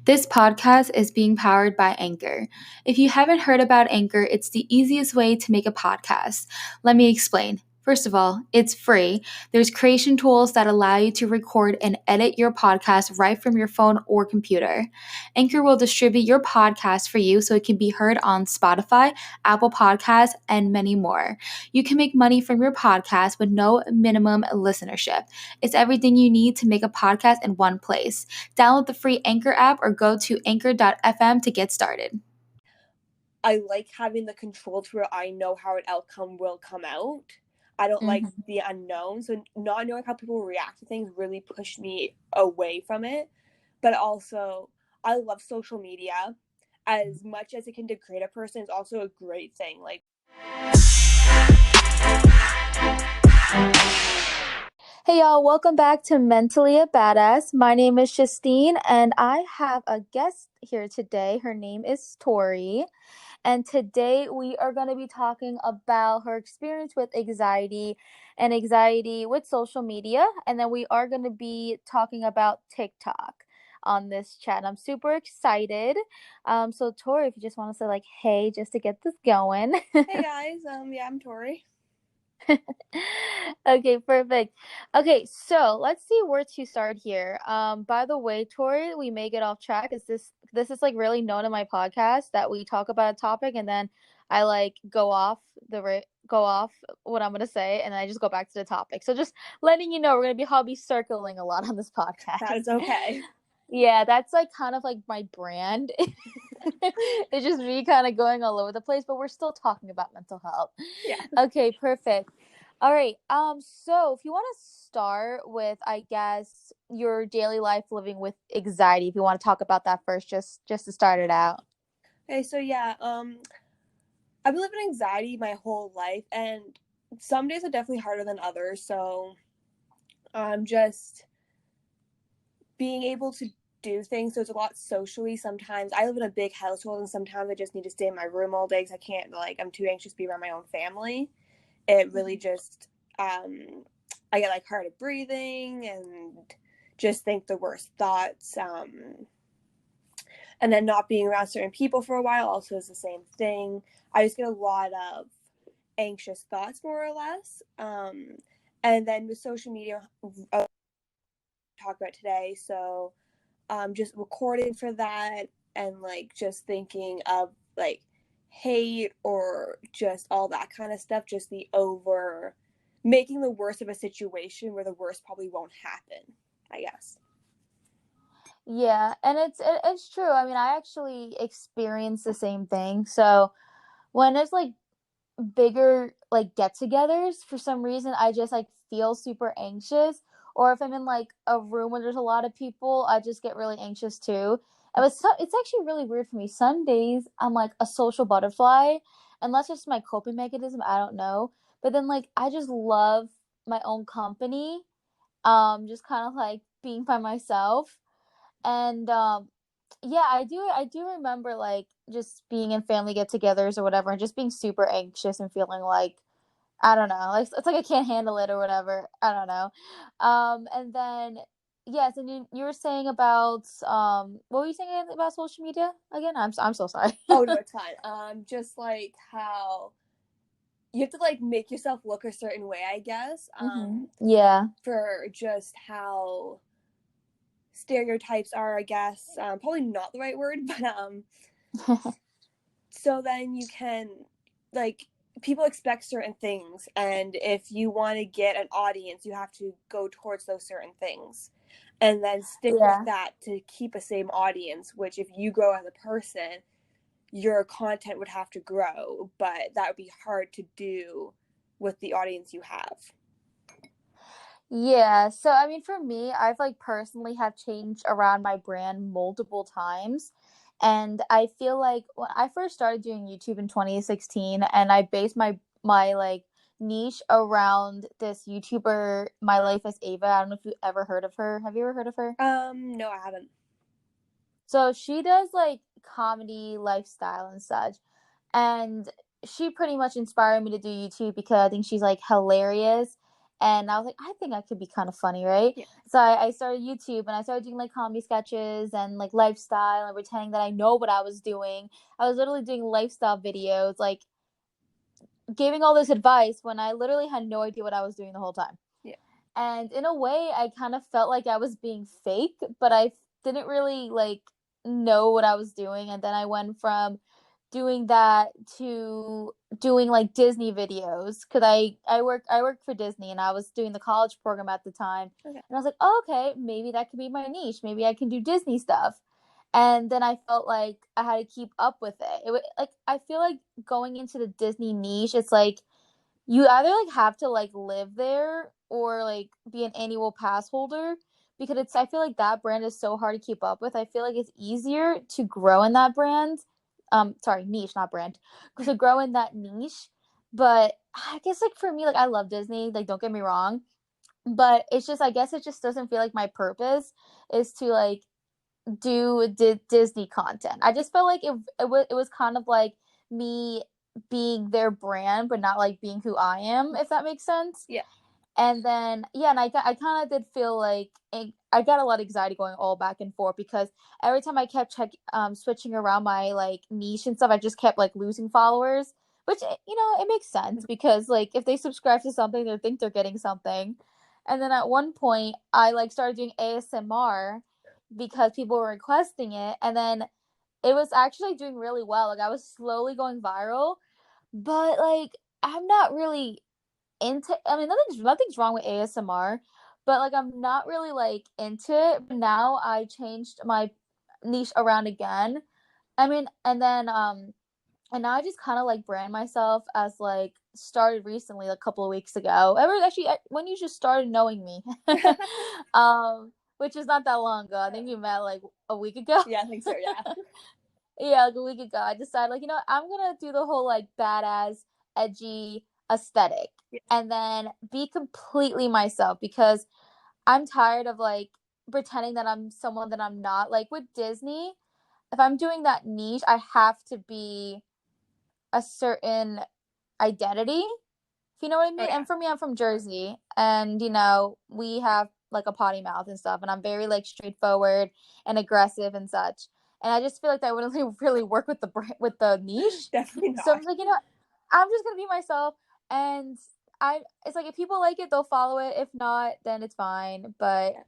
This podcast is being powered by Anchor. If you haven't heard about Anchor, it's the easiest way to make a podcast. Let me explain. First of all, it's free. There's creation tools that allow you to record and edit your podcast right from your phone or computer. Anchor will distribute your podcast for you so it can be heard on Spotify, Apple Podcasts, and many more. You can make money from your podcast with no minimum listenership. It's everything you need to make a podcast in one place. Download the free Anchor app or go to anchor.fm to get started. I like having the control to where I know how an outcome will come out. I don't like the unknown. So not knowing how people react to things really pushed me away from it. But also, I love social media. As much as it can degrade a person, it's also a great thing. Hey y'all, welcome back to Mentally a Badass. My name is Justine and I have a guest here today. Her name is Tori. And today we are going to be talking about her experience with anxiety and anxiety with social media. And then we are going to be talking about TikTok on this chat. I'm super excited. So Tori, if you just want to say hey, just to get this going. Hey guys, I'm Tori. Okay, perfect. Okay, so let's see where to start here. By the way, Tori, we may get off track. This is really known in my podcast that we talk about a topic and then I go off what I'm gonna say and then I just go back to the topic. So just letting you know, we're gonna be circling a lot on this podcast. That is okay. Yeah, that's kind of my brand. It's just me kind of going all over the place, but we're still talking about mental health. Yeah. Okay, perfect. All right. So if you want to start with, I guess, your daily life living with anxiety, if you want to talk about that first, just to start it out. Okay, so yeah, I've been living anxiety my whole life, and some days are definitely harder than others. So, just being able to do things. So it's a lot socially. Sometimes I live in a big household, and sometimes I just need to stay in my room all day because I can't. I'm too anxious to be around my own family. It really just, I get hard of breathing and just think the worst thoughts. And then not being around certain people for a while also is the same thing. I just get a lot of anxious thoughts, more or less. And then with social media, talk about today. So just recording for that and just thinking of hate or just all that kind of stuff, just the over making the worst of a situation where the worst probably won't happen, I guess. Yeah, and it's true. I mean, I actually experienced the same thing. So when it's bigger get-togethers, for some reason I just feel super anxious, or if I'm in a room where there's a lot of people, I just get really anxious too. And it's actually really weird for me. Some days I'm a social butterfly, and that's just my coping mechanism, I don't know. But then I just love my own company, just kind of being by myself. And yeah, I do remember just being in family get-togethers or whatever and just being super anxious and feeling I don't know, it's I can't handle it or whatever. I don't know. And then yes, and you were saying about what were you saying about social media again? I'm so sorry. Oh no, it's fine. Just how you have to make yourself look a certain way, I guess. Yeah. For just how stereotypes are, I guess. Probably not the right word, but so then you can people expect certain things, and if you want to get an audience, you have to go towards those certain things and then stick with that to keep a same audience, which if you grow as a person, your content would have to grow, but that would be hard to do with the audience you have. Yeah, so I mean, for me, I've personally have changed around my brand multiple times. And I feel like when I first started doing YouTube in 2016, and I based my niche around this YouTuber, My Life as Ava. I don't know if you ever heard of her. Have you ever heard of her? No, I haven't. So she does comedy, lifestyle, and such. And she pretty much inspired me to do YouTube because I think she's hilarious. And I was like, I think I could be kind of funny, right? Yeah. So I started YouTube, and I started doing like comedy sketches and like lifestyle and pretending that I know what I was doing. I was literally doing lifestyle videos, like giving all this advice when I literally had no idea what I was doing the whole time. Yeah. And in a way, I kind of felt like I was being fake, but I didn't really like know what I was doing. And then I went from doing that to doing like Disney videos, because I work for Disney, and I was doing the college program at the time. Okay. And I was like, oh, okay, maybe that could be my niche. Maybe I can do Disney stuff. And then I felt like I had to keep up with it. Like I feel like going into the Disney niche, it's like you either like have to like live there or like be an annual pass holder, because it's I feel like that brand is so hard to keep up with. I feel like it's easier to grow in that brand. Sorry, niche, not brand. To grow in that niche. But I guess like for me, like I love Disney, like don't get me wrong. But it's just I guess it just doesn't feel like my purpose is to like do Disney content. I just felt like it was kind of like me being their brand, but not like being who I am, if that makes sense. Yeah. And then yeah, and I kind of did feel like I got a lot of anxiety going all back and forth, because every time I kept switching around my like niche and stuff, I just kept like losing followers, which it makes sense, because like if they subscribe to something, they think they're getting something. And then at one point, I like started doing ASMR because people were requesting it, and then it was actually doing really well. Like I was slowly going viral, but like I'm not really into I mean nothing's wrong with ASMR, but like I'm not really like into it. But now I changed my niche around again. I mean, and now I just kind of like brand myself as like started recently, like a couple of weeks ago. Ever actually when you just started knowing me, which is not that long ago. I think we met like a week ago. Yeah, I think so. Yeah. Yeah, like a week ago. I decided like I'm gonna do the whole like badass, edgy aesthetic, Yeah. and then be completely myself, because I'm tired of like pretending that I'm someone that I'm not. Like with Disney, if I'm doing that niche, I have to be a certain identity, if you know what I Oh mean. yeah. And for me, I'm from Jersey, and we have like a potty mouth and stuff, and I'm very like straightforward and aggressive and such. And I just feel like that wouldn't really work with the niche. Definitely So I'm not. just like, I'm just gonna be myself, and it's like if people like it, they'll follow it. If not, then it's fine. But Yeah.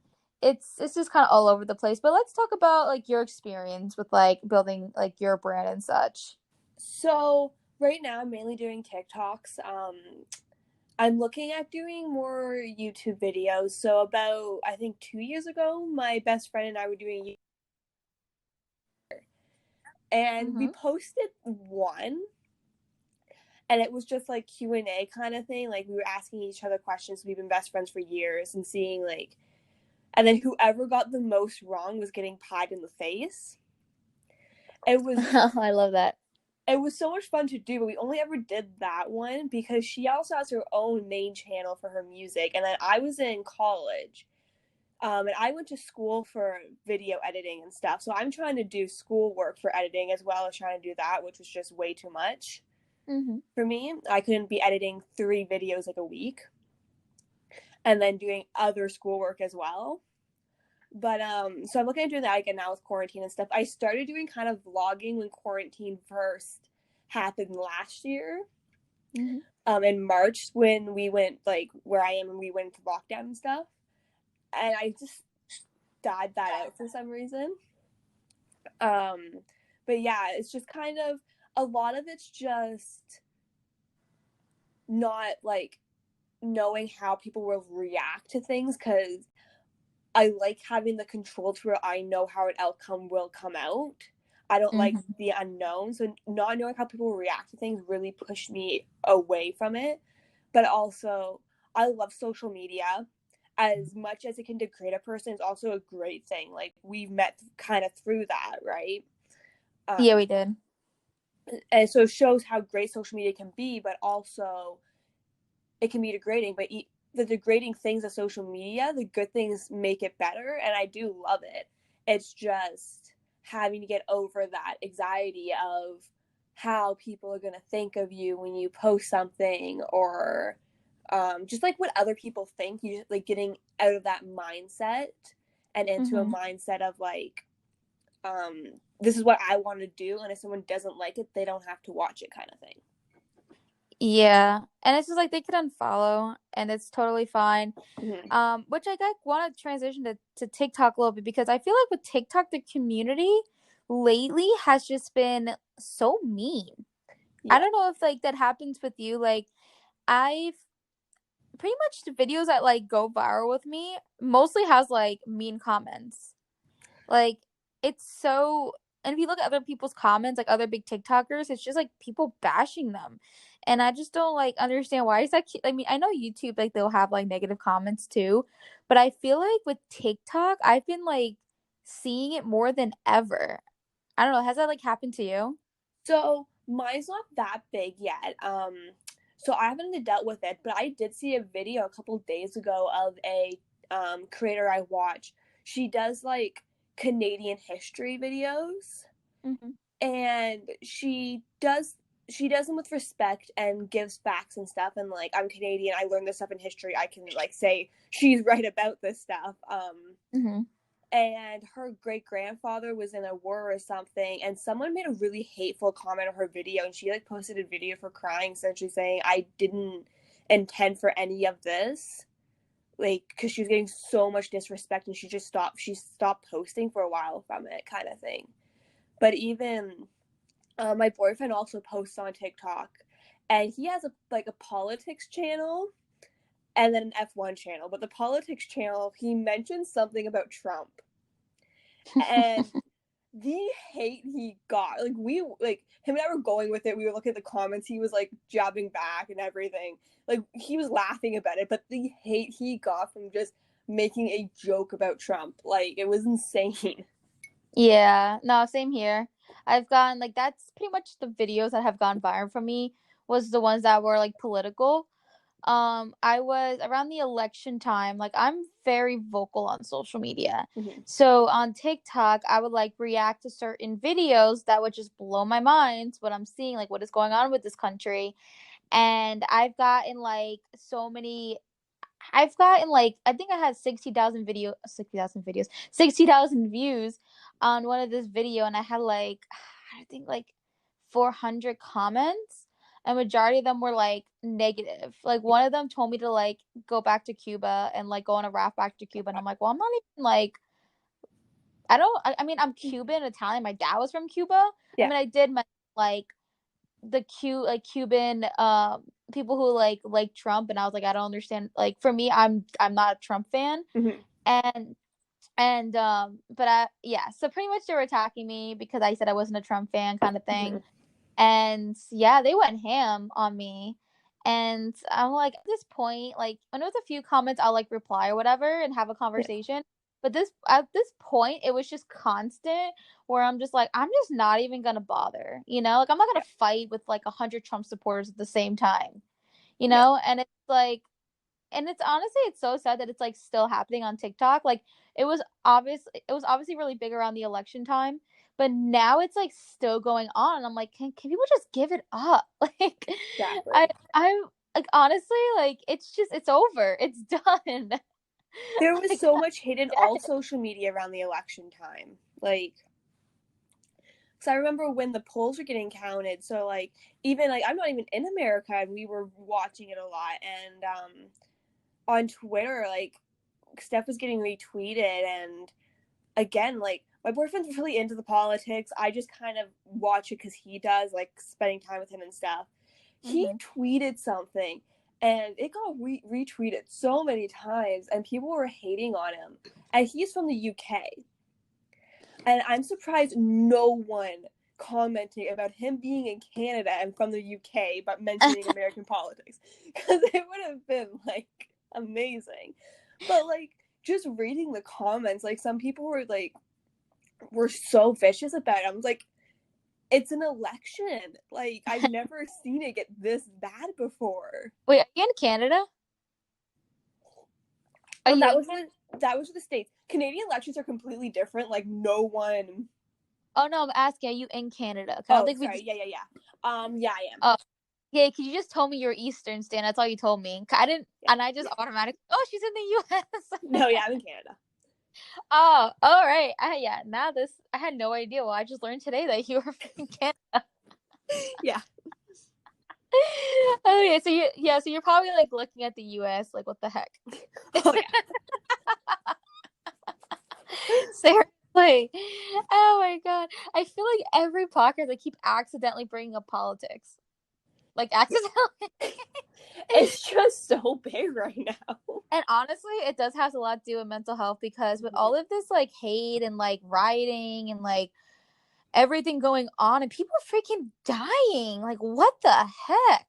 it's just kind of all over the place. But let's talk about like your experience with like building like your brand and such. So right now I'm mainly doing TikToks. I'm looking at doing more YouTube videos. So about I think 2 years ago, my best friend and I were doing, and we Mm-hmm. posted one, and it was just like Q&A kind of thing. Like we were asking each other questions. We've been best friends for years, and seeing like, and then whoever got the most wrong was getting pied in the face. It was I love that. it was so much fun to do, but we only ever did that one because she also has her own main channel for her music, and then I was in college. And I went to school for video editing and stuff, so I'm trying to do schoolwork for editing as well as trying to do that, which was just way too much Mm-hmm. for me. I couldn't be editing 3 videos like a week and then doing other schoolwork as well. But so I'm looking at doing that again now with quarantine and stuff. I started doing kind of vlogging when quarantine first happened last year. Mm-hmm. In March when we went like where I am and we went to lockdown and stuff. And I just died that out for some reason. But yeah, it's just kind of a lot of it's just not like knowing how people will react to things, because I like having the control to where I know how an outcome will come out. I don't like Mm-hmm. the unknown. So not knowing how people will react to things really pushed me away from it. But also, I love social media. As much as it can degrade a person, it's also a great thing. Like we've met kind of through that, right? Yeah, Um, we did. and so it shows how great social media can be, but also it can be degrading. But the degrading things of social media, the good things make it better, and I do love it. It's just having to get over that anxiety of how people are going to think of you when you post something, or just like what other people think. You just like getting out of that mindset and into a mindset of like, this is what I want to do, and if someone doesn't like it, they don't have to watch it, kind of thing. Yeah, and it's just like they could unfollow, and it's totally fine. Which I like want to transition to TikTok a little bit because I feel like with TikTok, the community lately has just been so mean. Yeah. I don't know if like that happens with you. Like I've pretty much the videos that like go viral with me mostly has like mean comments. Like it's so, and if you look at other people's comments, like other big TikTokers, it's just like people bashing them. And I just don't like understand why is that. I mean, I know YouTube like they'll have like negative comments too, but I feel like with TikTok, I've been like seeing it more than ever. I don't know. Has that like happened to you? So mine's not that big yet. So I haven't dealt with it, but I did see a video a couple days ago of a creator I watch. She does like Canadian history videos, Mm-hmm. and she does them with respect and gives facts and stuff. And like, I'm Canadian, I learned this stuff in history. I can like say she's right about this stuff. Mm-hmm. And her great grandfather was in a war or something, and someone made a really hateful comment on her video, and she like posted a video for crying, essentially saying, I didn't intend for any of this, like, because she was getting so much disrespect, and she stopped posting for a while from it, kind of thing. But even my boyfriend also posts on TikTok, and he has a politics channel and then an F1 channel. But the politics channel, he mentions something about Trump, and the hate he got, like him and I were going with it. We were looking at the comments. He was like jabbing back and everything. Like he was laughing about it, but the hate he got from just making a joke about Trump, like it was insane. Yeah, no, same here. I've gotten like that's pretty much the videos that have gone viral for me was the ones that were like political. I was around the election time, like I'm very vocal on social media. Mm-hmm. So on TikTok, I would like react to certain videos that would just blow my mind what I'm seeing, like what is going on with this country. And I've gotten like so many I've gotten like I think I had 60,000 videos, 60,000 views on one of this video, and I had like I think like 400 comments, and majority of them were like negative. Like one of them told me to like go back to Cuba and like go on a raft back to Cuba, and I'm like, well, I'm not even like I mean I'm Cuban Italian. My dad was from Cuba. I Yeah. mean I did my like the Cuban people who like Trump, and I was like I don't understand, like for me I'm not a Trump fan. Mm-hmm. And but I yeah, so pretty much they were attacking me because I said I wasn't a Trump fan kind of Mm-hmm. thing. And yeah, they went ham on me. And I'm like, at this point, like when it was a few comments, I'll like reply or whatever and have a Yeah. conversation. But this at this point, it was just constant where I'm just like, I'm just not even gonna bother, you know? Like I'm not Yeah. gonna fight with like 100 Trump supporters at the same time, you Yeah. know? And it's like, and it's honestly it's so sad that it's like still happening on TikTok. Like it was obviously really big around the election time, but now it's like still going on. And I'm like, can people just give it up? Like Exactly. I'm like honestly, like it's over. It's done. There was Like so much hate in all yes. social media around the election time. Like, because I remember when the polls were getting counted. So, like, even like I'm not even in America, and we were watching it a lot. And on Twitter, like, stuff was getting retweeted. And again, like, my boyfriend's really into the politics. I just kind of watch it because he does, like, spending time with him and stuff. He Mm-hmm. tweeted something, and it got retweeted so many times, and people were hating on him. And he's from the UK. And I'm surprised no one commenting about him being in Canada and from the UK but mentioning American politics, because it would have been like amazing. But like just reading the comments, like some people were so vicious about it. I was like, it's an election. Like I've never seen it get this bad before. Wait, are you in Canada? Are Well, you that in was Canada? the States. Canadian elections are completely different. Like no one. Oh no, I'm asking, are you in Canada? 'Cause I don't Oh, think we sorry. just Yeah. Yeah, I am. oh Yeah, because you just told me you're Eastern, Stan. That's all you told me. I didn't, Yeah. and I just automatically, oh, she's in the U.S. No, yeah, I'm in Canada. Oh, all right. Yeah, now this, I had no idea. Well, I just learned today that you were from Canada. Yeah. Okay, so you're probably like looking at the U.S. like, what the heck? Oh yeah. Seriously. Oh my god. I feel like every podcast I keep accidentally bringing up politics. Like accidentally. It's just so big right now. And honestly, it does have a lot to do with mental health because with all of this like hate and like rioting and like everything going on and people are freaking dying. Like what the heck?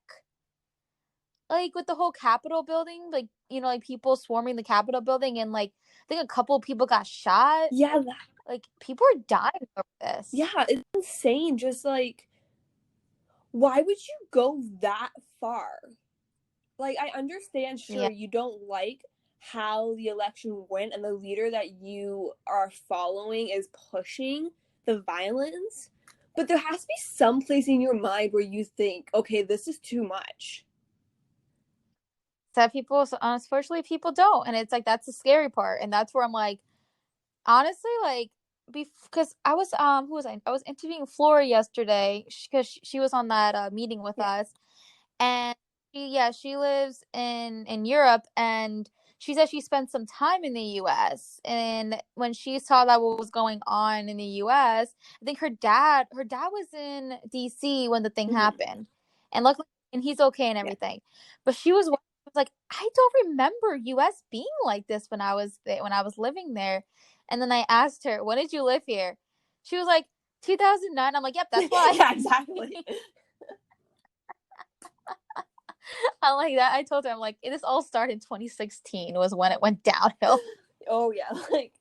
Like with the whole Capitol building, like like people swarming the Capitol building and like I think a couple of people got shot. Yeah, Like people are dying over this. yeah, it's insane. Just like, why would you go that far? Like, I understand, sure, you don't like how the election went and the leader that you are following is pushing the violence, but there has to be some place in your mind where you think, okay, this is too much. That people, unfortunately, people don't, and it's like that's the scary part, and that's where I'm like, honestly, like, because I was who was I was interviewing Flora yesterday because she was on that meeting with us, and she lives in Europe, and she said she spent some time in the U.S. and when she saw that what was going on in the U.S., I think her dad was in D.C. when the thing happened, and luckily, and he's okay and everything, but she was like, I don't remember U.S. being like this when I was living there, and then I asked her, when did you live here? She was like, 2009. I'm like, yep, that's why. Yeah, exactly. I like that. I told her, I'm like, this all started in 2016 was when it went downhill. Oh yeah, like,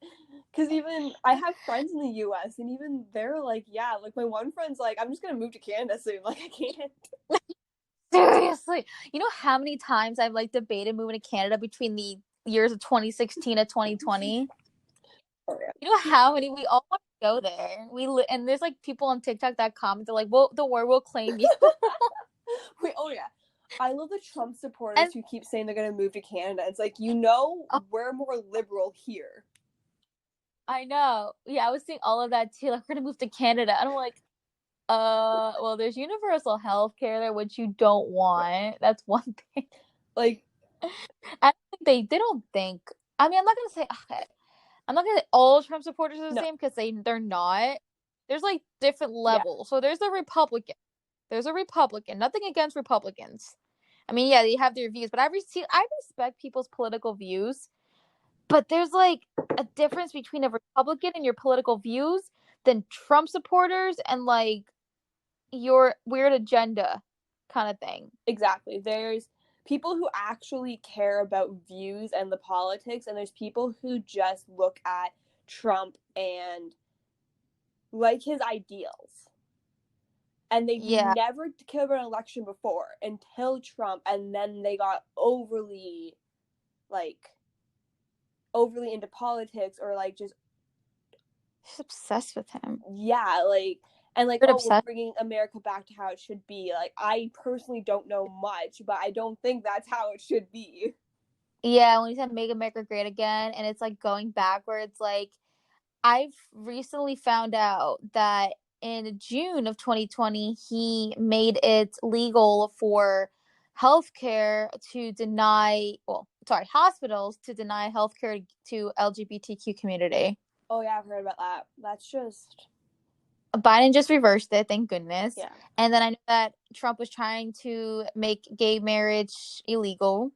because even I have friends in the U.S. and even they're like, yeah, like my one friend's like, I'm just gonna move to Canada soon. Like, I can't. Seriously, you know how many times I've like debated moving to Canada between the years of 2016 to 2020? Oh, yeah. You know how many we all want to go there. And there's like people on TikTok that comment, they're like, well, don't worry, we'll claim you. Wait, oh yeah. I love the Trump supporters And who keep saying they're gonna move to Canada. It's like, we're more liberal here. I know. Yeah, I was seeing all of that too. Like, we're gonna move to Canada. And I'm like, well, there's universal health care there, which you don't want. That's one thing. Like, I think they don't think. I mean, I'm not gonna say okay. I'm not gonna say all Trump supporters are the same because they're not. There's like different levels. Yeah. So there's the Republican. There's a Republican. Nothing against Republicans. I mean, yeah, they have their views, but I respect people's political views. But there's like a difference between a Republican and your political views than Trump supporters and like your weird agenda kind of thing. Exactly. There's people who actually care about views and the politics, and there's people who just look at Trump and like his ideals. And they've never cared about an election before until Trump, and then they got overly into politics or like just obsessed with him. Yeah, like, and like, we're bringing America back to how it should be. Like, I personally don't know much, but I don't think that's how it should be. Yeah, when he said make America great again, and it's like going backwards, like I've recently found out that in June of 2020, he made it legal for hospitals to deny healthcare to LGBTQ community. Oh yeah, I've heard about that. That's just... Biden just reversed it, thank goodness. Yeah. And then I know that Trump was trying to make gay marriage illegal.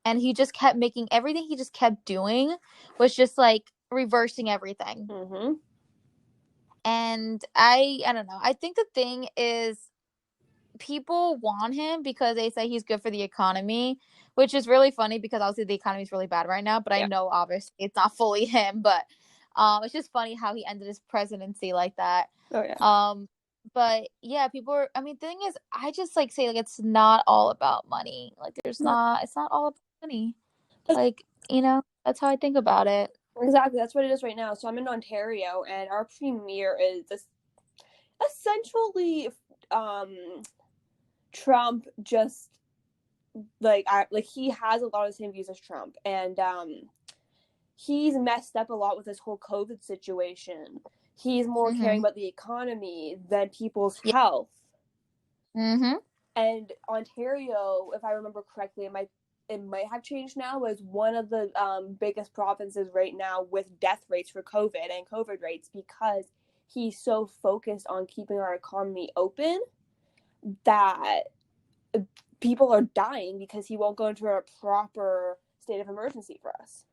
And he just kept making everything he just kept doing was just like reversing everything. Mm-hmm. And I don't know. I think the thing is people want him because they say he's good for the economy, which is really funny because obviously the economy is really bad right now. But I know obviously it's not fully him. But it's just funny how he ended his presidency like that. Oh yeah. But yeah, people are. I mean, the thing is, I just like say like it's not all about money. Like it's not all about money. Like, that's how I think about it. Exactly, that's what it is right now. So I'm in Ontario, and our premier is essentially Trump just he has a lot of the same views as Trump, and he's messed up a lot with this whole COVID situation. He's more caring about the economy than people's health. Mm-hmm. And Ontario, if I remember correctly, it might have changed now, was one of the biggest provinces right now with death rates for COVID and COVID rates, because he's so focused on keeping our economy open that people are dying because he won't go into a proper state of emergency for us.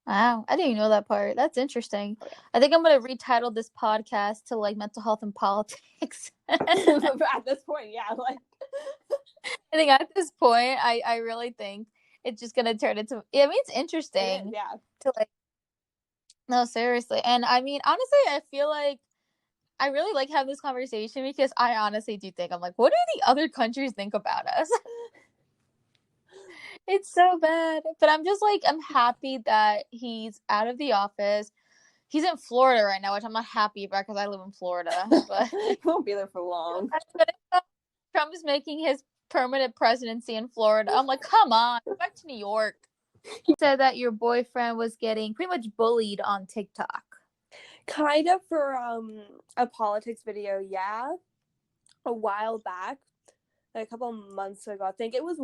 Wow, I didn't even know that part. That's interesting. Oh, yeah. I think I'm gonna retitle this podcast to like mental health and politics. At this point, yeah, like I think at this point, I really think it's just gonna turn into. I mean, it's interesting. It is, yeah. To like, no, seriously, and I mean, honestly, I feel like I really like having this conversation because I honestly do think I'm like, what do the other countries think about us? It's so bad. But I'm just like, I'm happy that he's out of the office. He's in Florida right now, which I'm not happy about because I live in Florida. But he won't be there for long. Trump is making his permanent presidency in Florida. I'm like, come on, go back to New York. You said that your boyfriend was getting pretty much bullied on TikTok. Kind of for a politics video, yeah. A while back, like a couple months ago. I think it was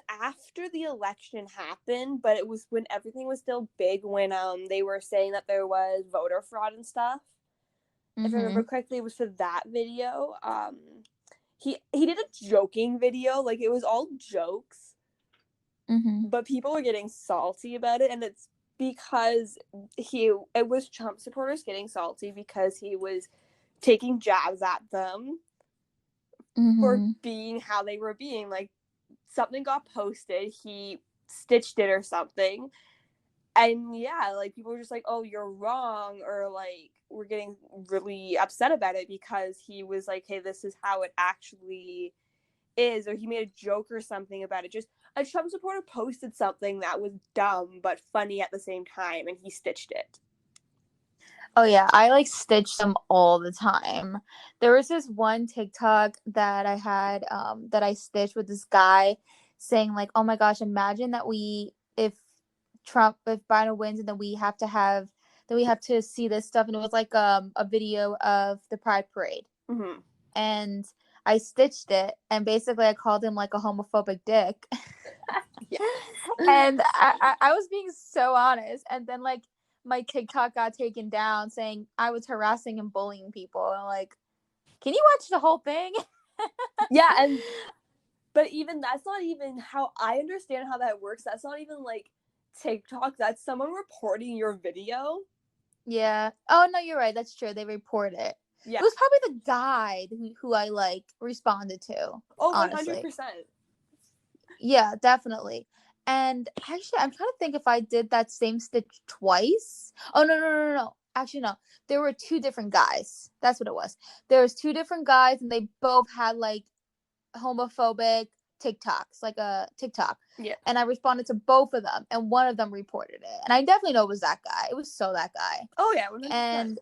after the election happened, but it was when everything was still big, when they were saying that there was voter fraud and stuff. Mm-hmm. If I remember correctly, it was for that video. He did a joking video, like it was all jokes, but people were getting salty about it, and it's because it was Trump supporters getting salty because he was taking jabs at them for being how they were being. Like, something got posted, he stitched it or something, and yeah, like people were just like, oh, you're wrong, or like we're getting really upset about it because he was like, hey, this is how it actually is, or he made a joke or something about it. Just a Trump supporter posted something that was dumb but funny at the same time, and he stitched it. Oh yeah, I like stitch them all the time. There was this one TikTok that I had that I stitched with this guy saying like, oh my gosh, imagine that if Biden wins, and then we have to see this stuff. And it was like a video of the Pride Parade. Mm-hmm. And I stitched it, and basically I called him like a homophobic dick. And I was being so honest. And then like my TikTok got taken down saying I was harassing and bullying people. And like, can you watch the whole thing? Yeah, but even that's not even how I understand how that works. That's not even like TikTok. That's someone reporting your video. Yeah. Oh no, you're right. That's true. They report it. Yeah. It was probably the guy who I like responded to. Oh, 100%. Yeah, definitely. And actually, I'm trying to think if I did that same stitch twice. Oh, no. Actually, no. There were two different guys. That's what it was. There was two different guys, and they both had, like, homophobic TikToks, like a TikTok. Yeah. And I responded to both of them, and one of them reported it. And I definitely know it was that guy. It was so that guy. Oh, yeah. 100%. And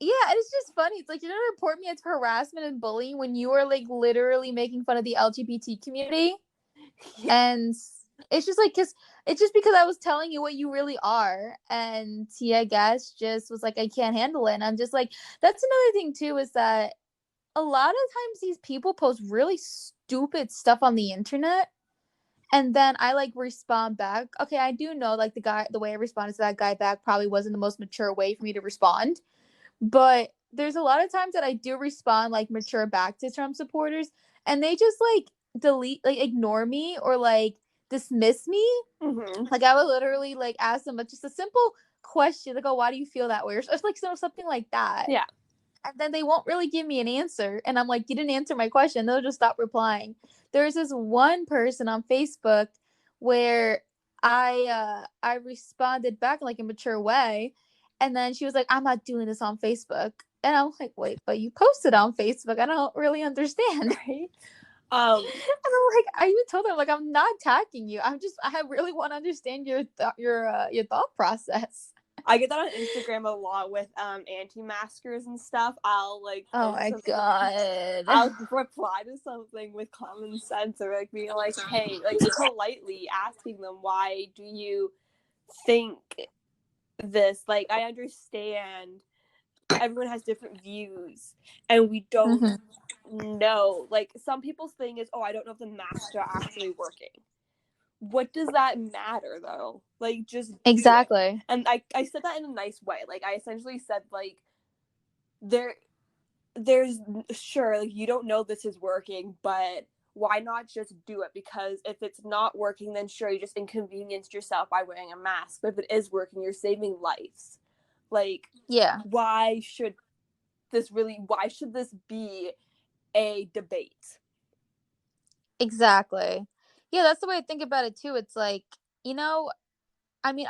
yeah, and it's just funny. It's like, you're going to report me as harassment and bullying when you are, like, literally making fun of the LGBT community. Yeah. And it's just like, it's just because I was telling you what you really are, and he, I guess, just was like, I can't handle it. And I'm just like, that's another thing too, is that a lot of times these people post really stupid stuff on the internet, and then I like respond back. Okay, I do know like the way I responded to that guy back probably wasn't the most mature way for me to respond, but there's a lot of times that I do respond like mature back to Trump supporters, and they just like ignore me or like dismiss me. Mm-hmm. Like I would literally like ask them just a simple question, like, oh, why do you feel that way, or like something like that. Yeah. And then they won't really give me an answer, and I'm like, you didn't answer my question. They'll just stop replying. There's this one person on Facebook where I responded back in like a mature way, and then she was like, I'm not doing this on Facebook. And I'm like, wait, but you posted on Facebook. I don't really understand. Right? And I'm like, I even told them, like, I'm not attacking you. I really want to understand your thought process. I get that on Instagram a lot with anti-maskers and stuff. I'll like Oh my god. I'll reply to something with common sense or like being like, hey, like politely asking them, why do you think this? Like, I understand everyone has different views and we don't know. Like, some people's thing is, oh, I don't know if the masks are actually working. What does that matter though? Like, just exactly. do it. And I said that in a nice way. Like, I essentially said, like, there's sure, like, you don't know this is working, but why not just do it? Because if it's not working, then sure, you just inconvenienced yourself by wearing a mask. But if it is working, you're saving lives. Like, yeah, why should this be a debate? exactly. Yeah, that's the way I think about it too. It's like, you know, I mean,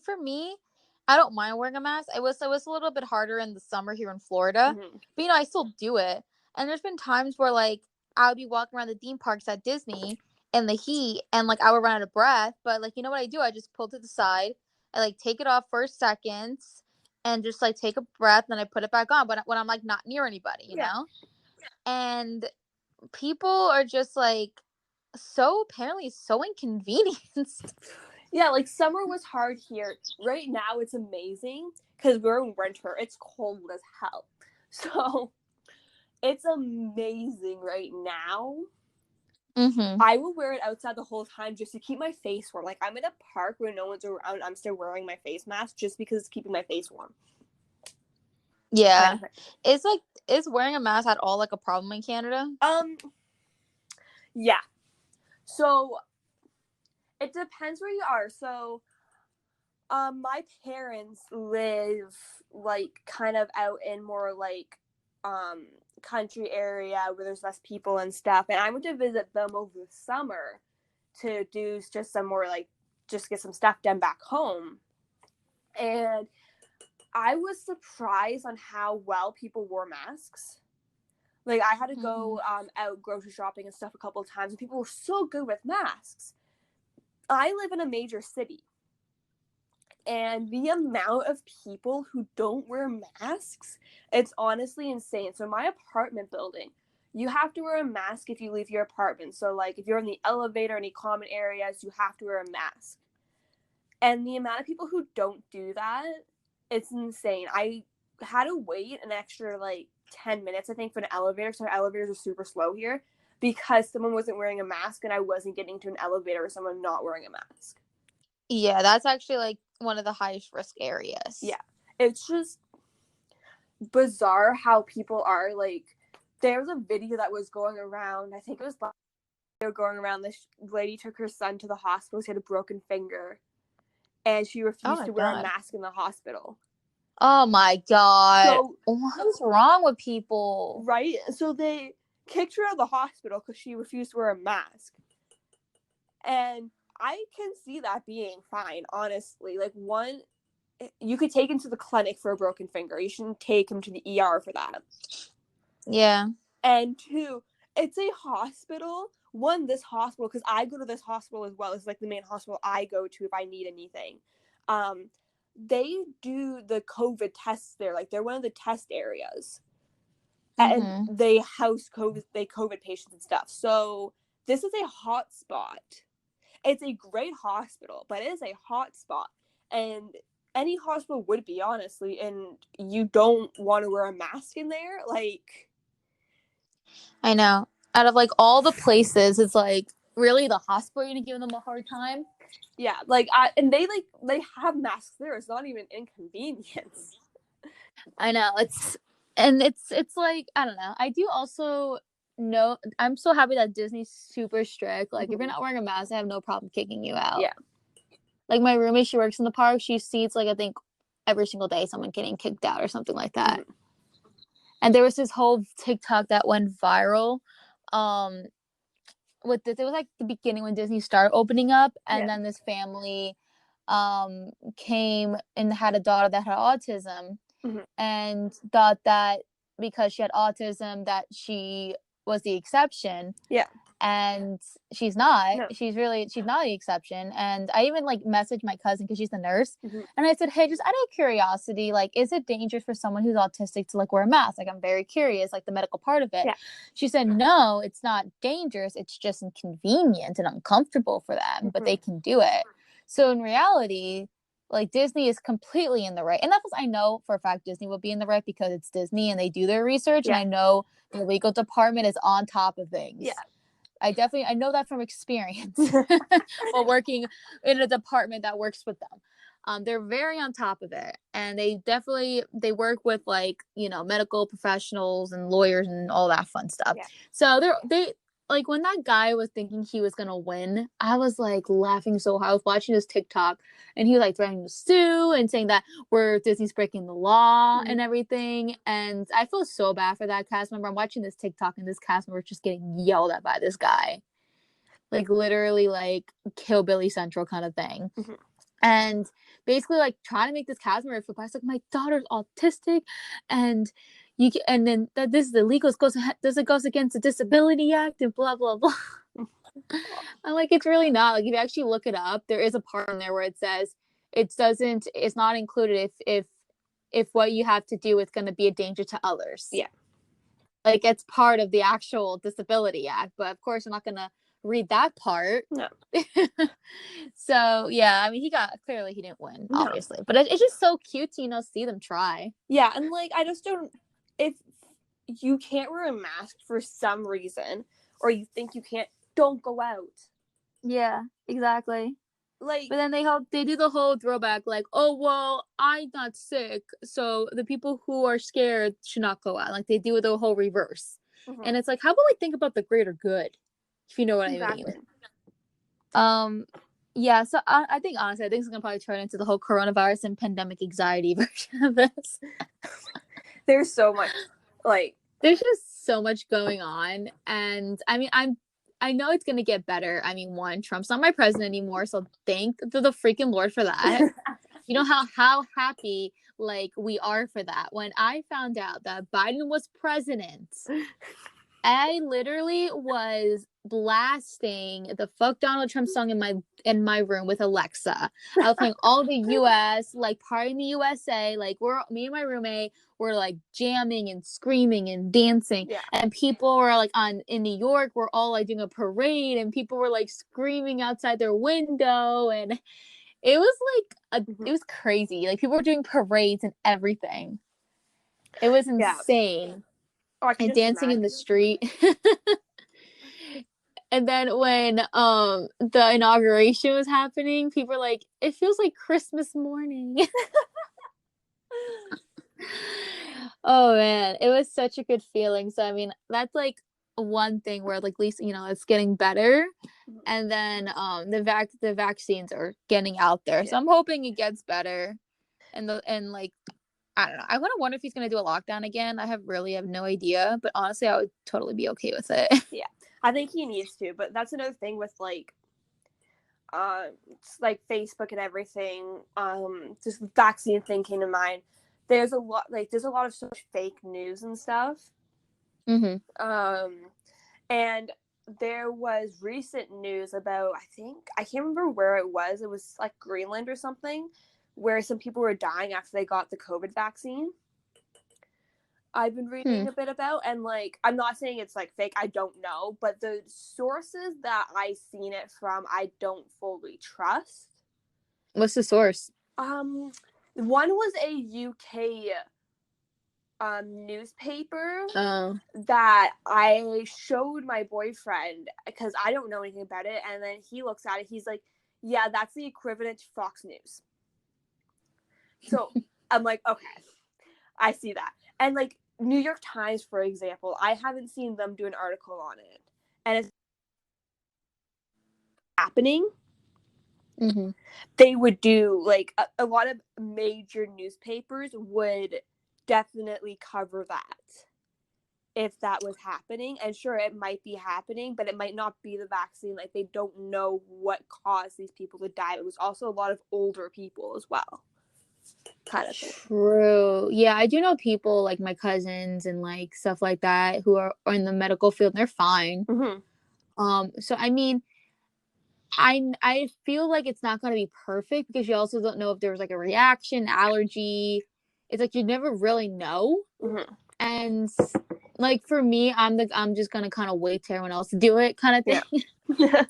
for me, I don't mind wearing a mask. It was a little bit harder in the summer here in Florida, but I still do it. And there's been times where like I would be walking around the theme parks at Disney in the heat, and like I would run out of breath. But like, you know what I do? I just pull to the side, I like take it off for a second, and just like take a breath, and then I put it back on. But when I'm like not near anybody, and people are just like apparently so inconvenienced. Yeah, like summer was hard here. Right now it's amazing because we're in winter. It's cold as hell. So it's amazing right now. I will wear it outside the whole time just to keep my face warm. Like, I'm in a park where no one's around. I'm still wearing my face mask just because it's keeping my face warm. Yeah. Is wearing a mask at all like a problem in Canada? Yeah. So it depends where you are. So my parents live like kind of out in more like country area where there's less people and stuff, and I went to visit them over the summer to do just some more like just get some stuff done back home. And I was surprised on how well people wore masks. Like, I had to go out grocery shopping and stuff a couple of times, and people were so good with masks. I live in a major city, and the amount of people who don't wear masks, it's honestly insane. So my apartment building, you have to wear a mask if you leave your apartment. So like if you're in the elevator, any common areas, you have to wear a mask. And the amount of people who don't do that, it's insane. I had to wait an extra like 10 minutes, I think, for an elevator. So our elevators are super slow here because someone wasn't wearing a mask and I wasn't getting to an elevator with someone not wearing a mask. Yeah, that's actually like one of the highest risk areas. Yeah. It's just bizarre how people are. Like, there was a video that was going around, I think it was going around, this lady took her son to the hospital. She had a broken finger and she refused to wear a mask in the hospital. Oh my god. So, what is wrong with people? Right? So they kicked her out of the hospital because she refused to wear a mask. And I can see that being fine, honestly. Like, one, you could take him to the clinic for a broken finger. You shouldn't take him to the ER for that. Yeah. And two, it's a hospital. One, this hospital, because I go to this hospital as well. It's like the main hospital I go to if I need anything. They do the COVID tests there. Like, they're one of the test areas. And they house COVID patients and stuff. So this is a hot spot. It's a great hospital, but it is a hot spot. And any hospital would be, honestly, and you don't want to wear a mask in there, like... I know. Out of like all the places, it's like really the hospital you're gonna give them a hard time. Yeah, like they have masks there. It's not even inconvenience. I know. It's like, I don't know. I do also know, I'm so happy that Disney's super strict. Like, if you're not wearing a mask, I have no problem kicking you out. Yeah. Like, my roommate, she works in the park. She sees, like, I think every single day someone getting kicked out or something like that. And there was this whole TikTok that went viral. With this, it was like the beginning when Disney started opening up, and then this family came and had a daughter that had autism, and thought that because she had autism that she was the exception. Yeah. And she's not. No. She's not the exception. And I even like messaged my cousin because she's the nurse, Mm-hmm. and I said, hey, just out of curiosity, like, is it dangerous for someone who's autistic to like wear a mask? Like, I'm very curious, like the medical part of it. Yeah. She said, no, it's not dangerous. It's just inconvenient and uncomfortable for them, Mm-hmm. but they can do it. So in reality, like Disney is completely in the right. And that's what I know for a fact Disney will be in the right because it's Disney and they do their research. Yeah. And I know the legal department is on top of things. Yeah. I know that from experience while working in a department that works with them. They're very on top of it, and they work with like, you know, medical professionals and lawyers and all that fun stuff. Yeah. So they like when that guy was thinking he was gonna win, I was like laughing so hard. I was watching his TikTok, and he was like threatening to sue and saying that Disney's breaking the law and everything. And I feel so bad for that cast member. I'm watching this TikTok, and this cast member is just getting yelled at by this guy, like literally like Hillbilly Central kind of thing. Mm-hmm. And basically like trying to make this cast member feel bad. It's like, my daughter's autistic, and then that this is illegal. It goes against the Disability Act and blah blah blah. I'm like, it's really not. Like, if you actually look it up, there is a part in there where it says it's not included if what you have to do is going to be a danger to others. Yeah. Like, it's part of the actual Disability Act, but of course I'm not going to read that part. No. So yeah, I mean, he didn't win, obviously, but it's just so cute to, you know, see them try. Yeah, and like, I just don't, if you can't wear a mask for some reason, or you think you can't, don't go out. Yeah, exactly. Like, but then they do the whole throwback, like, oh well, I'm not sick, so the people who are scared should not go out. Like, they do the whole reverse. And it's like, how about we think about the greater good, if you know what I mean. Yeah, so I think honestly, I think it's gonna probably turn into the whole coronavirus and pandemic anxiety version of this. There's so much, like, there's just so much going on, and I mean, I know it's gonna get better. I mean, one, Trump's not my president anymore, so thank the freaking Lord for that. You know how happy like we are for that. When I found out that Biden was president, I literally was blasting the fuck Donald Trump song in my room with Alexa. I was playing all the US, like Party in the USA, like me and my roommate were like jamming and screaming and dancing. Yeah. And people were like in New York, we're all like doing a parade, and people were like screaming outside their window, and it was like it was crazy. Like, people were doing parades and everything. It was insane. Yeah. Oh, and dancing in the street. And then when the inauguration was happening, people were like, it feels like Christmas morning. Oh man, it was such a good feeling. So I mean, that's like one thing where like at least, you know, it's getting better. And then the vaccines are getting out there. So I'm hoping it gets better. And like, I don't know. I want to wonder if he's going to do a lockdown again. I really have no idea. But honestly, I would totally be okay with it. Yeah. I think he needs to. But that's another thing with, like, like Facebook and everything. Just vaccine thing came to mind. There's a lot of such fake news and stuff. Mm-hmm. And there was recent news about, I can't remember where it was. It was like Greenland or something, where some people were dying after they got the COVID vaccine. I've been reading a bit about, and like, I'm not saying it's like fake, I don't know, but the sources that I've seen it from, I don't fully trust. What's the source? One was a UK newspaper that I showed my boyfriend because I don't know anything about it, and then he looks at it, he's like, yeah, that's the equivalent to Fox News. So I'm like, okay, I see that. And like New York Times, for example, I haven't seen them do an article on it, and it's happening. Mm-hmm. They would do, like, a lot of major newspapers would definitely cover that if that was happening. And sure, it might be happening, but it might not be the vaccine. Like, they don't know what caused these people to die. It was also a lot of older people as well. kind of thing. True. Yeah, I do know people like my cousins and like stuff like that who are in the medical field and they're fine. So I mean, I feel like it's not going to be perfect because you also don't know if there was like a reaction, allergy. It's like you never really know. And like for me, I'm just gonna kind of wait till everyone else to do it, kind of thing. Yeah.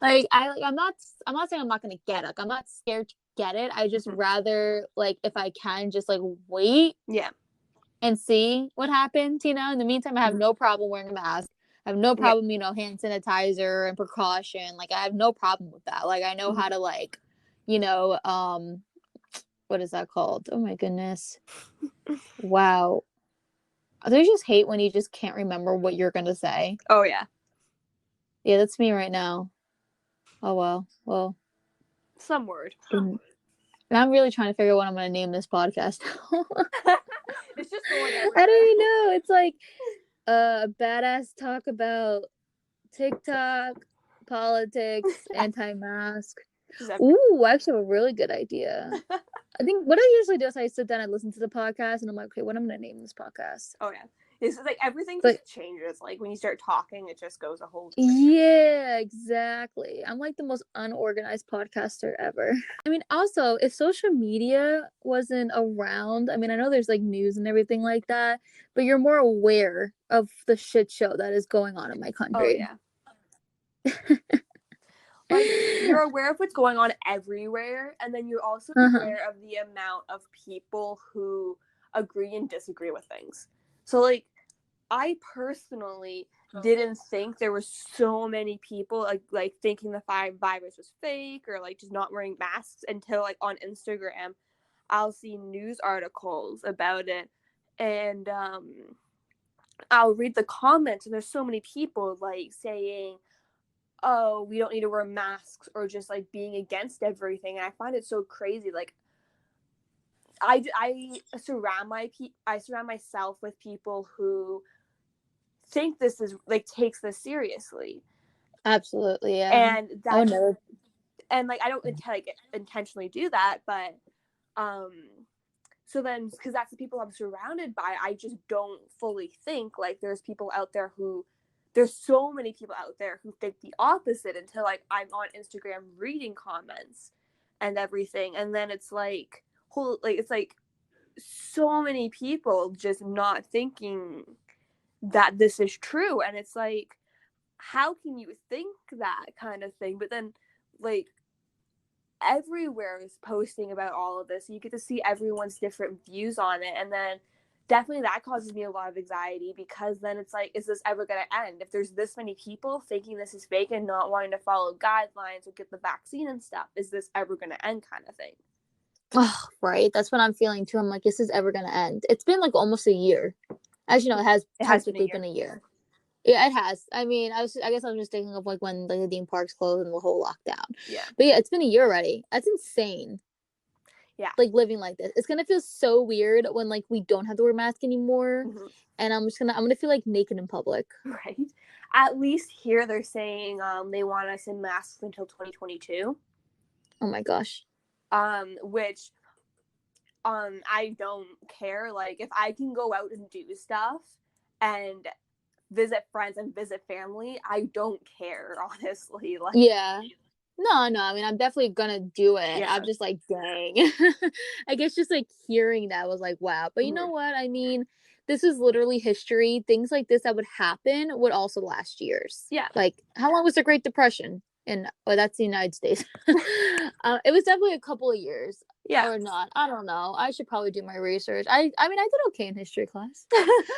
Like I'm not saying I'm not gonna get it. Like, I'm not scared to get it. I just rather like if I can just like wait. Yeah. And see what happens. In the meantime, I have no problem wearing a mask. I have no problem, hand sanitizer and precaution. Like I have no problem with that. Like I know how to like, what is that called? Oh my goodness. Wow. Don't you just hate when you just can't remember what you're gonna say? Oh yeah. Yeah, that's me right now. Oh well. Some word. And I'm really trying to figure out what I'm gonna name this podcast. It's just going everywhere. I don't even know. It's like badass talk about TikTok, politics, anti-mask. Ooh, I actually have a really good idea. I think what I usually do is I sit down and listen to the podcast and I'm like, okay, what am I going to name this podcast? Oh yeah. It's like everything just changes. Like when you start talking, it just goes a whole Yeah, exactly. I'm like the most unorganized podcaster ever. I mean, also, if social media wasn't around, I mean, I know there's like news and everything like that, but you're more aware of the shit show that is going on in my country. Oh yeah. Like you're aware of what's going on everywhere, and then you're also aware of the amount of people who agree and disagree with things. So like I personally didn't think there were so many people like thinking the virus was fake or like just not wearing masks until like on Instagram I'll see news articles about it, and I'll read the comments and there's so many people like saying, oh, we don't need to wear masks, or just like being against everything. And I find it so crazy. Like I surround myself with people who think this is like takes this seriously. Absolutely, yeah. And that and like I don't intentionally do that, but so then because that's the people I'm surrounded by, I just don't fully think like there's so many people out there who think the opposite until like I'm on Instagram reading comments and everything, and then it's like it's like so many people just not thinking that this is true, and it's like how can you think that kind of thing? But then like everywhere is posting about all of this, so you get to see everyone's different views on it, and then definitely that causes me a lot of anxiety because then it's like, is this ever going to end? If there's this many people thinking this is fake and not wanting to follow guidelines or get the vaccine and stuff, is this ever going to end kind of thing? Oh, right. That's what I'm feeling too. I'm like, is this ever going to end? It's been like almost a year. As you know, it has technically been a year. Yeah, it has. I mean, I guess I was just thinking of like when like the theme parks closed and the whole lockdown. Yeah. But yeah, it's been a year already. That's insane. Yeah. Like living like this. It's gonna feel so weird when like we don't have to wear masks anymore. And I'm gonna feel like naked in public. Right. At least here they're saying they want us in masks until 2022. Oh my gosh. Which I don't care. Like if I can go out and do stuff and visit friends and visit family, I don't care, honestly. Like yeah. No, I mean, I'm definitely gonna do it. Yeah. I'm just like, dang. I guess just like hearing that was like, wow. But you know what? I mean, this is literally history. Things like this that would happen would also last years. Yeah. Like, how long was the Great Depression? That's the United States. It was definitely a couple of years. Yeah. Or not. I don't know. I should probably do my research. I mean, I did okay in history class.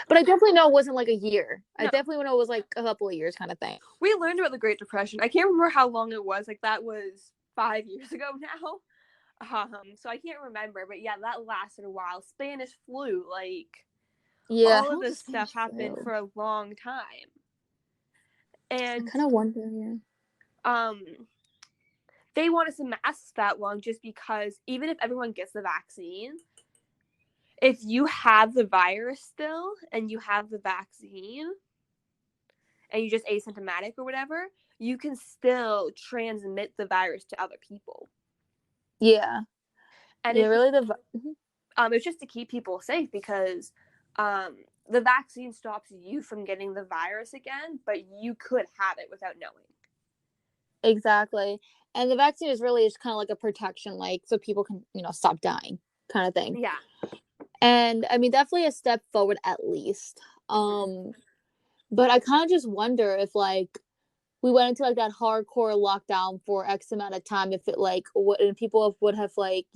But I definitely know it wasn't like a year. No. I definitely know it was like a couple of years kind of thing. We learned about the Great Depression. I can't remember how long it was. Like, that was 5 years ago now. So I can't remember. But yeah, that lasted a while. Spanish flu, like... Yeah, all of this stuff happened for a long time. And I kind of wonder, yeah. They want us to mask that long just because even if everyone gets the vaccine, if you have the virus still and you have the vaccine and you're just asymptomatic or whatever, you can still transmit the virus to other people. Yeah. And Yeah, really it's just to keep people safe because the vaccine stops you from getting the virus again, but you could have it without knowing. exactly. And the vaccine is really just kind of like a protection, like so people can, stop dying kind of thing. Yeah. And I mean, definitely a step forward at least. But I kind of just wonder if like we went into like that hardcore lockdown for X amount of time, if it like and people would have like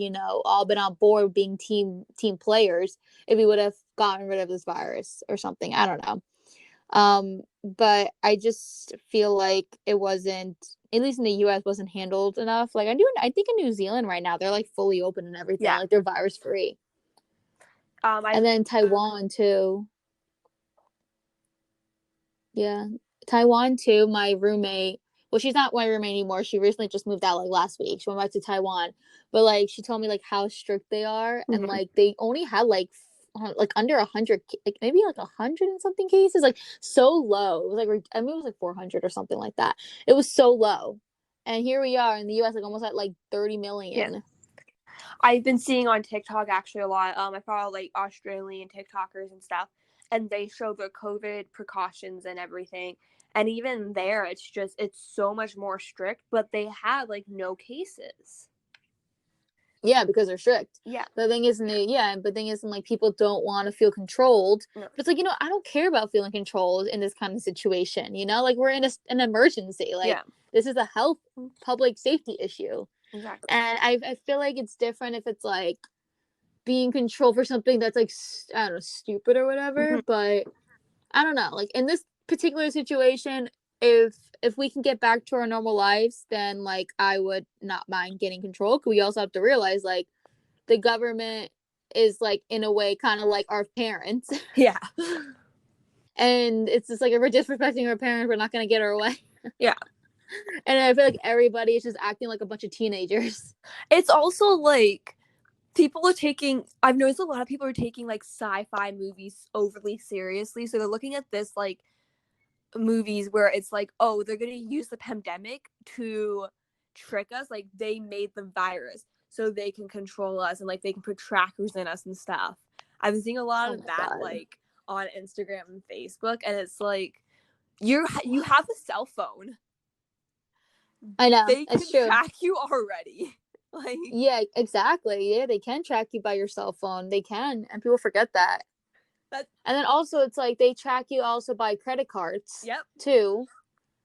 all been on board being team players, if we would have gotten rid of this virus or something. I don't know. But I just feel like it wasn't, at least in the US, wasn't handled enough. Like I think in New Zealand right now they're like fully open and everything. Yeah. Like they're virus free. And then Taiwan too. Yeah. Taiwan too. My roommate, well, she's not my roommate anymore. She recently just moved out like last week. She went back to Taiwan. But like she told me like how strict they are, and like they only had like under 100, like maybe like 100 and something cases, like so low. It was like, I mean, it was like 400 or something like that. It was so low. And here we are in the US, like almost at like 30 million. Yeah. I've been seeing on TikTok actually a lot. I follow like Australian TikTokers and stuff, and they show the COVID precautions and everything. And even there, it's so much more strict, but they have like no cases. Yeah, because they're strict. Yeah. The thing isn't, like people don't want to feel controlled. No. But it's like, I don't care about feeling controlled in this kind of situation. Like we're in an emergency. Like this is a health, public safety issue. Exactly. And I feel like it's different if it's like being controlled for something that's like, I don't know, stupid or whatever. But I don't know. Like in this particular situation, if we can get back to our normal lives, then like I would not mind getting control. Because we also have to realize like the government is like in a way kind of like our parents. Yeah. And it's just like if we're disrespecting our parents, we're not gonna get our way. Yeah. And I feel like everybody is just acting like a bunch of teenagers. It's also like I've noticed a lot of people are taking like sci-fi movies overly seriously. So they're looking at this like movies where it's like, oh, they're gonna use the pandemic to trick us. Like they made the virus so they can control us and like they can put trackers in us and stuff. I've been seeing a lot of that like on Instagram and Facebook, and it's like you have a cell phone. I know. They That's can true. track you already. Like, yeah, exactly. Yeah, they can track you by your cell phone. They can, and people forget that. And then also it's like they track you also by credit cards. Yep. Too.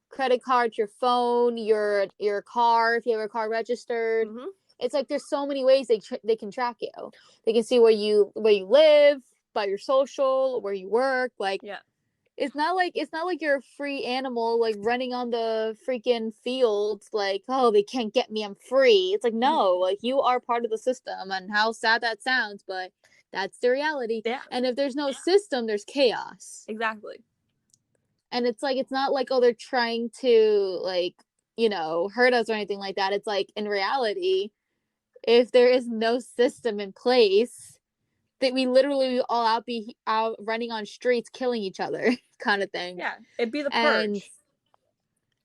Credit cards, your phone, your car, if you have a car registered. It's like there's so many ways they can track you. They can see where you live, by your social, where you work. Like, it's not like you're a free animal like running on the freaking fields. Like, oh, they can't get me, I'm free. It's like, no, like you are part of the system. And how sad that sounds, but that's the reality. Yeah. And if there's no system, there's chaos. Exactly. And it's like, it's not like, oh, they're trying to like, hurt us or anything like that. It's like, in reality, if there is no system in place, that we literally all be out running on streets, killing each other kind of thing. Yeah, it'd be the purge. And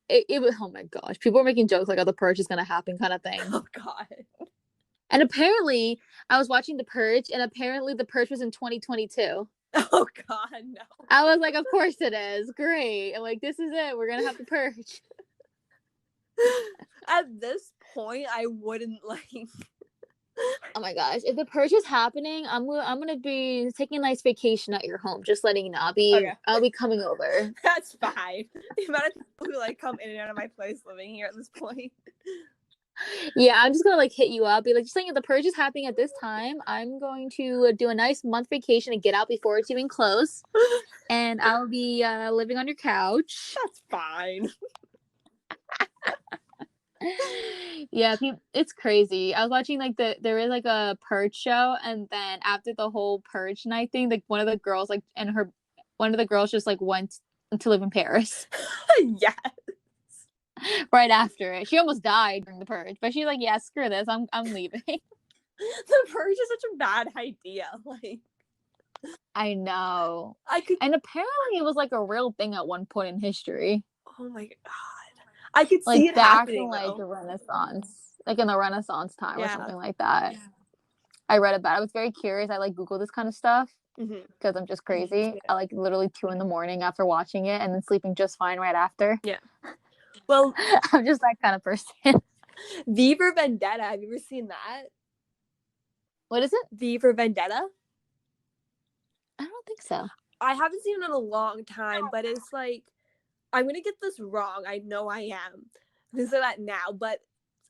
it was, oh my gosh, people are making jokes like, oh, the purge is going to happen kind of thing. Oh God. And apparently, I was watching The Purge, and apparently The Purge was in 2022. Oh God, no. I was like, of course it is. Great. I'm like, this is it. We're going to have The Purge. At this point, I wouldn't like... Oh my gosh, if The Purge is happening, I'm gonna be taking a nice vacation at your home. Just letting you know, I'll be coming over. That's fine. The amount of people who like come in and out of my place living here at this point. Yeah, I'm just gonna like hit you up, be like, just saying, if The Purge is happening at this time, I'm going to do a nice month vacation and get out before it's even close, and I'll be living on your couch. That's fine. Yeah, it's crazy. I was watching like there is like a purge show, and then after the whole purge night thing, like one of the girls just like went to live in Paris. Yes. Right after it, she almost died during the purge, but she's like, yeah, screw this, I'm leaving. The purge is such a bad idea. Like, I know. And apparently it was like a real thing at one point in history. Oh my God. I could like see it back happening, in like though. the Renaissance, like in the Renaissance time or something like that. I read about it. I was very curious. I like Google this kind of stuff Mm-hmm. because I'm just crazy. Yeah. I like literally 2 a.m. after watching it and then sleeping just fine right after. Yeah. Well, I'm just that kind of person. V for Vendetta. Have you ever seen that? What is it? V for Vendetta? I don't think so. I haven't seen it in a long time, but it's like, I'm going to get this wrong. I know I am. I'm going to say that now. But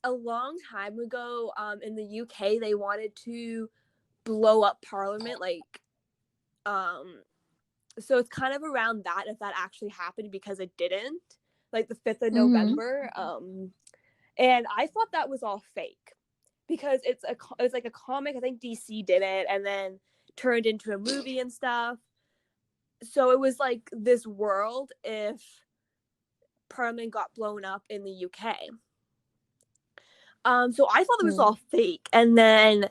a long time ago, in the UK, they wanted to blow up Parliament. Like, so it's kind of around that, if that actually happened, because it didn't. Like the 5th of November. And I thought that was all fake. Because it's like a comic. I think DC did it and then turned into a movie and stuff. So it was like this world if Parliament got blown up in the UK. So I thought it was all fake. And then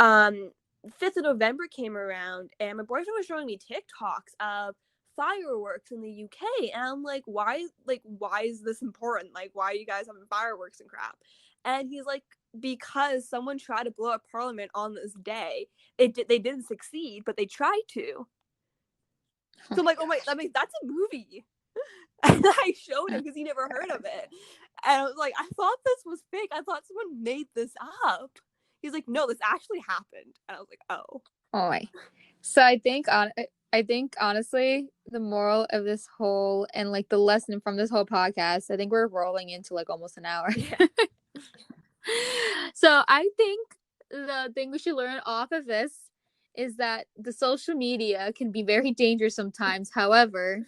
5th of November came around and my boyfriend was showing me TikToks of fireworks in the UK. And I'm like, why is this important? Like, why are you guys having fireworks and crap? And he's like, because someone tried to blow up Parliament on this day. They didn't succeed, but they tried to. So I'm like, oh my, that's a movie. And I showed him because he never heard of it. And I was like, I thought this was fake. I thought someone made this up. He's like, no, this actually happened. And I was like, oh. Oh my. So I think honestly, the moral of this whole and like the lesson from this whole podcast, I think we're rolling into like almost an hour. Yeah. So I think the thing we should learn off of this is that the social media can be very dangerous sometimes. However,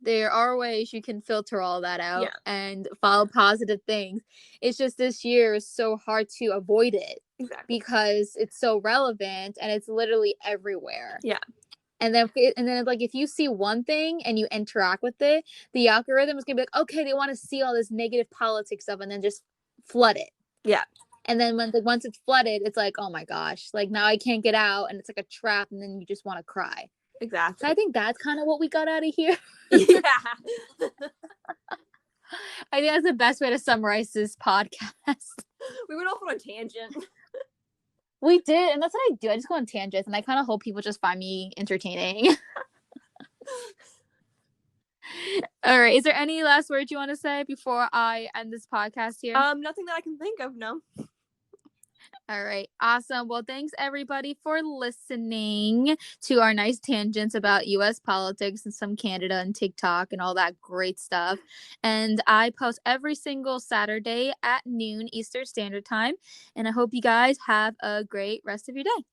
there are ways you can filter all that out and follow positive things. It's just this year is so hard to avoid it. Exactly. Because it's so relevant and it's literally everywhere. Yeah. And then like if you see one thing and you interact with it, the algorithm is gonna be like, okay, they want to see all this negative politics stuff and then just flood it. Yeah. And then once it's flooded, it's like, oh my gosh, like now I can't get out and it's like a trap and then you just want to cry. Exactly. So I think that's kind of what we got out of here. Yeah. I think that's the best way to summarize this podcast. We went off on a tangent. We did, and that's what I do. I just go on tangents, and I kind of hope people just find me entertaining. All right. Is there any last words you want to say before I end this podcast here? Nothing that I can think of, no. All right. Awesome. Well, thanks everybody for listening to our nice tangents about US politics and some Canada and TikTok and all that great stuff. And I post every single Saturday at noon Eastern Standard Time. And I hope you guys have a great rest of your day.